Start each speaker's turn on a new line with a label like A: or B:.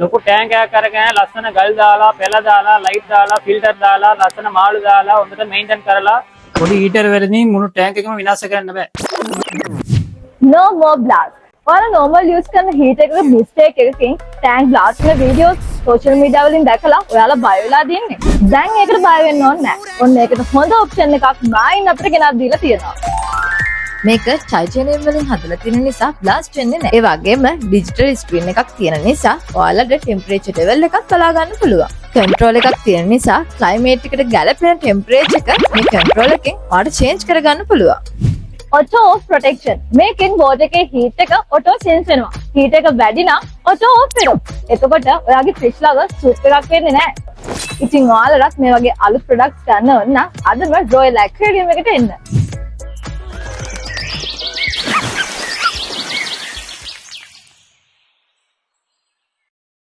A: ලොකු ටැංක් එකක් අරගෙන ලස්සන ගල් දාලා, පෙළ දාලා, ලයිට් දාලා, ෆිල්ටර් දාලා, ලස්සන මාළු දාලා හොඳට මේන්ටේන් කරලා පොඩි හීටර් වලින් මුළු ටැංක් එකම විනාශ කරන්න බෑ.
B: No more blast. ඔයාලා normal use කරන heater එකක mistake එකකින් tank blast වෙන videos social media වලින් දැකලා ඔයාලා බය වෙලා දින්නේ. දැන් ඒකට බය වෙන්න ඕනේ නැහැ. ඔන්න ඒකට හොඳ option එකක් මායින් අපිට ගෙනත් දීලා තියෙනවා.
C: මේක titanium වලින් හදලා තියෙන නිසා blast වෙන්නේ නැහැ. ඒ වගේම digital screen එකක් තියෙන නිසා ඔයාලට temperature level එකක් බලා ගන්න පුළුවන්. control එකක් තියෙන නිසා climate එකට ගැලපෙන temperature එක මේ control එකෙන් ඔයාලට change කරගන්න පුළුවන්.
B: auto off protection. මේකෙන් board එකේ heat එක auto change වෙනවා. heat එක වැඩි නම් auto off වෙනවා. එතකොට ඔයාගේ fridge ළඟ soup එකක් වෙන්නේ නැහැ. ඉතින් ඔයාලට මේ වගේ අලුත් products ගන්න ඕන නම් අදම Royal Aquarium එකට එන්න.